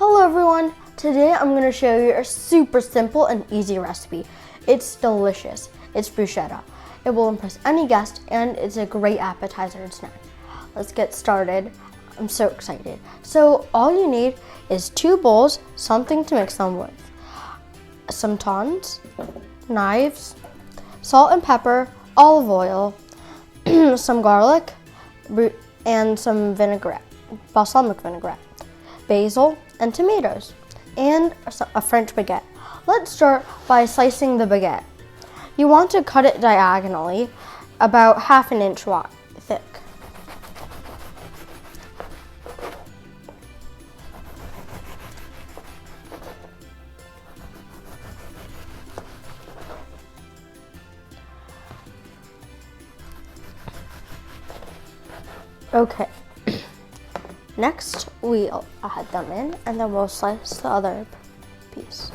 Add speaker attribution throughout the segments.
Speaker 1: Hello everyone! Today I'm going to show you a super simple and easy recipe. It's delicious. It's bruschetta. It will impress any guest and it's a great appetizer and snack. Let's get started. I'm so excited. So all you need is 2 bowls, something to mix them with, some tongs, knives, salt and pepper, olive oil, some garlic, and some vinaigrette, balsamic vinaigrette, basil, and tomatoes, and a French baguette. Let's start by slicing the baguette. You want to cut it diagonally, about 1/2 inch wide, thick. Okay. Next, we'll add them in, and then we'll slice the other piece.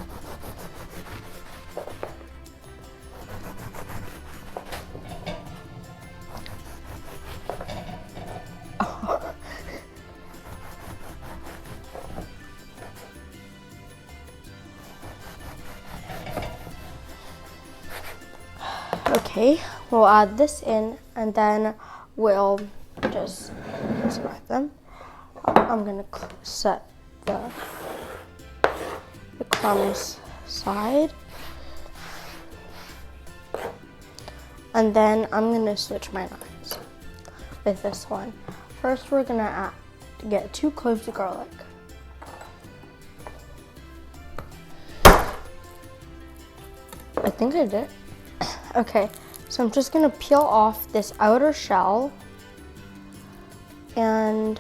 Speaker 1: Oh. Okay, we'll add this in, and then we'll just spread them. I'm gonna set the crumbs aside, and then I'm gonna switch my knives with this one. First, we're gonna get 2 cloves of garlic. I think I did. Okay, so I'm just gonna peel off this outer shell and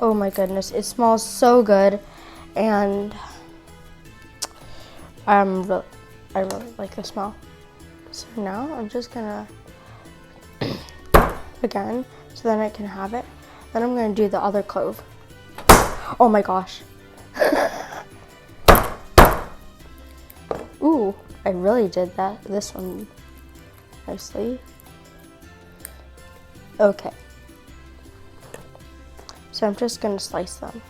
Speaker 1: oh my goodness, it smells so good, and I really like the smell. So now I'm just gonna again, so then I can have it. Then I'm gonna do the other clove. Oh my gosh. Ooh, I really did this one nicely. Okay. So I'm just gonna slice them.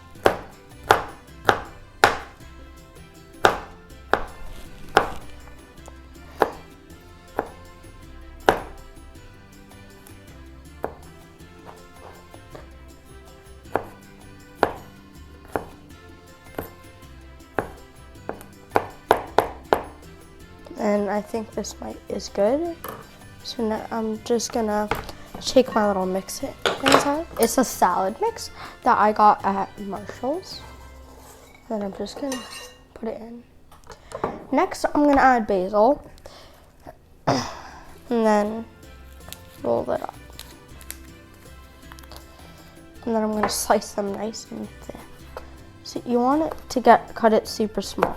Speaker 1: And I think this is good. So now I'm just gonna shake my little mix it inside. It's a salad mix that I got at Marshall's. And I'm just gonna put it in. Next, I'm gonna add basil. And then roll it up. And then I'm gonna slice them nice and thin. So you want it to cut it super small.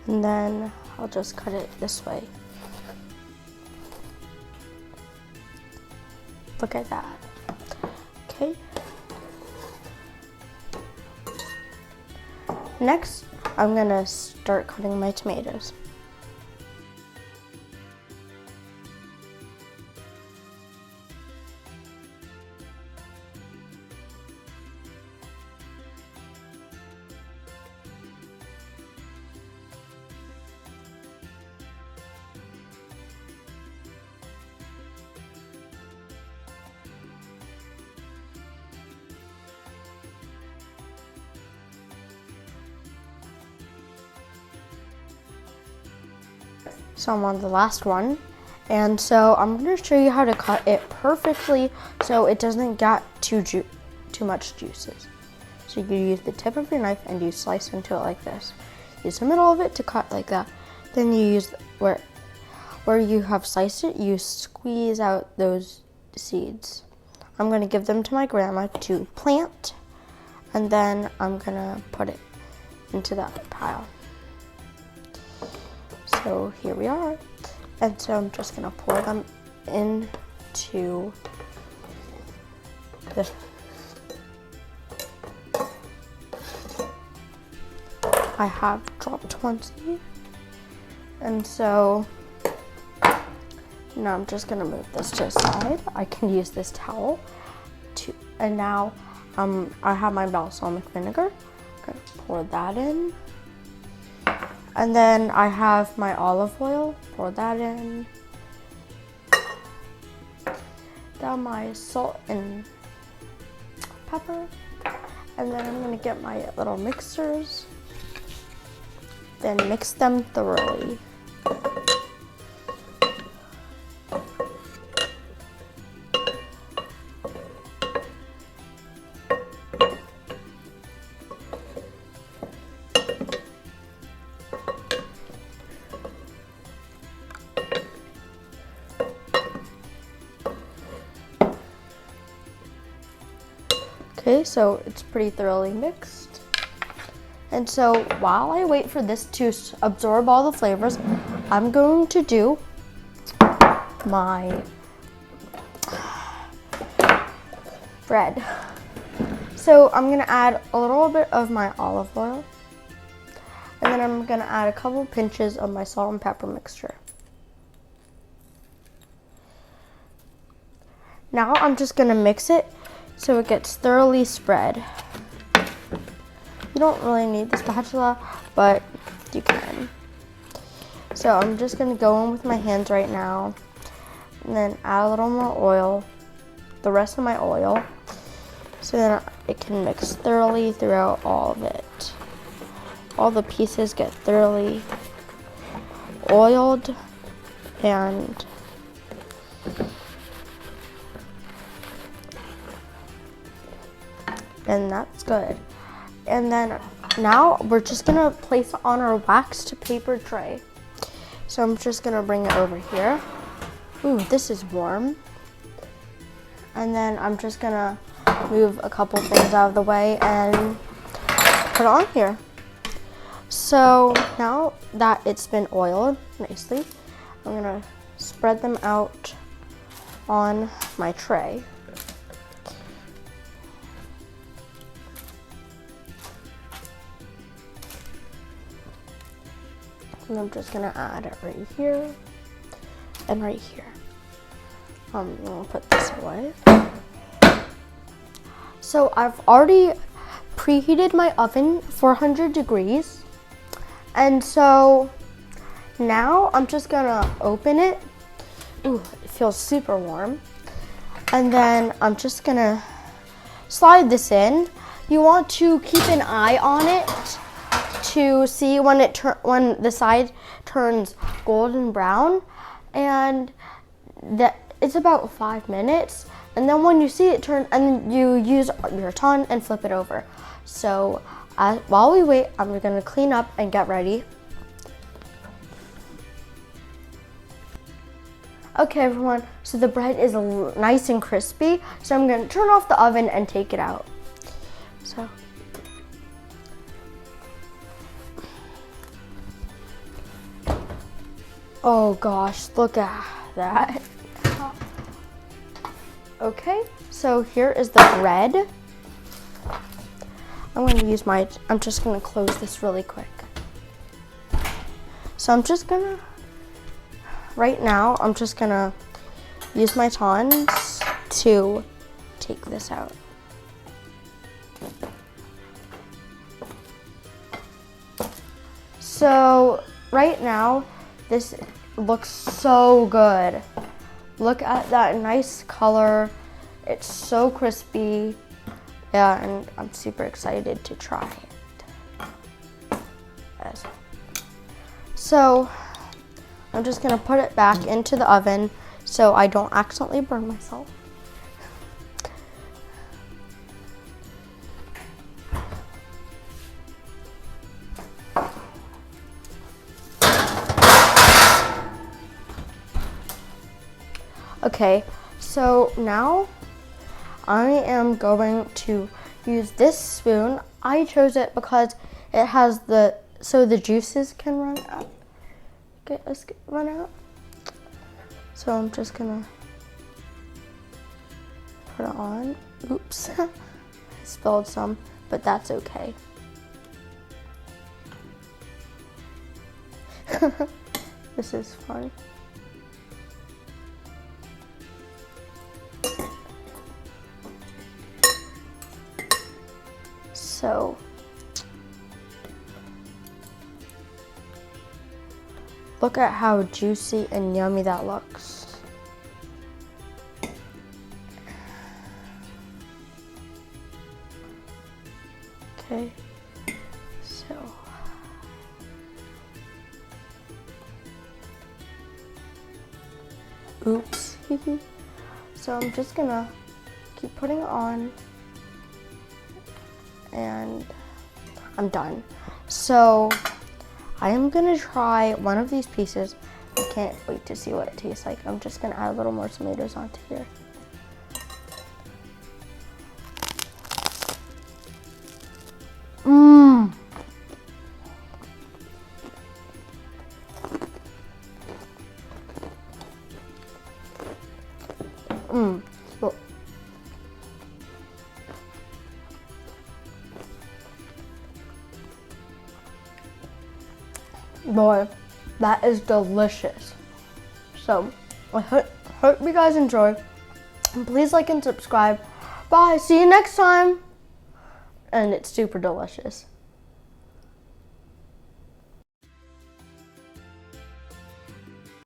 Speaker 1: And then I'll just cut it this way. Look at that. Okay. Next, I'm gonna start cutting my tomatoes. So I'm on the last one, and so I'm going to show you how to cut it perfectly so it doesn't get too much juices. So you can use the tip of your knife and you slice into it like this. Use the middle of it to cut like that. Then you use where you have sliced it, you squeeze out those seeds. I'm going to give them to my grandma to plant, and then I'm going to put it into that pile. So here we are. And so I'm just gonna pour them into this. I have dropped one seed. And so now I'm just gonna move this to the side. I can use this towel and now I have my balsamic vinegar. I'm gonna pour that in. And then I have my olive oil, pour that in. Down my salt and pepper. And then I'm gonna get my little mixers. Then mix them thoroughly. Okay, so it's pretty thoroughly mixed. And so while I wait for this to absorb all the flavors, I'm going to do my bread. So I'm gonna add a little bit of my olive oil, and then I'm gonna add a couple pinches of my salt and pepper mixture. Now I'm just gonna mix it so it gets thoroughly spread. You don't really need the spatula, but you can. So I'm just gonna go in with my hands right now, and then add a little more oil, the rest of my oil, so then it can mix thoroughly throughout all of it. All the pieces get thoroughly oiled and that's good. And then now we're just gonna place it on our waxed paper tray. So I'm just gonna bring it over here. Ooh, this is warm. And then I'm just gonna move a couple things out of the way and put it on here. So now that it's been oiled nicely, I'm gonna spread them out on my tray. And I'm just gonna add it right here and right here. I'm gonna put this away. So I've already preheated my oven 400 degrees. And so now I'm just gonna open it. Ooh, it feels super warm. And then I'm just gonna slide this in. You want to keep an eye on it to see when when the side turns golden brown, and that it's about 5 minutes. And then when you see it turn, and you use your tongue and flip it over. So while we wait, I'm gonna clean up and get ready. Okay, everyone, so the bread is nice and crispy. So I'm gonna turn off the oven and take it out. So. Oh gosh, look at that. Okay, so here is the bread. I'm just gonna close this really quick. So right now, I'm just gonna use my tongs to take this out. So right now, this looks so good. Look at that nice color. It's so crispy. Yeah, and I'm super excited to try it. Yes. So I'm just gonna put it back into the oven so I don't accidentally burn myself. Okay, so now I am going to use this spoon. I chose it because it has so the juices can run out. run out. So I'm just gonna put it on. Oops, I spilled some, but that's okay. This is fun. So look at how juicy and yummy that looks. Okay, so oops. So I'm just gonna keep putting it on and I'm done. So I am gonna try one of these pieces. I can't wait to see what it tastes like. I'm just gonna add a little more tomatoes onto here. Mmm. Mmm. Boy, that is delicious. So, I hope you guys enjoy. And please like and subscribe. Bye, see you next time. And it's super delicious.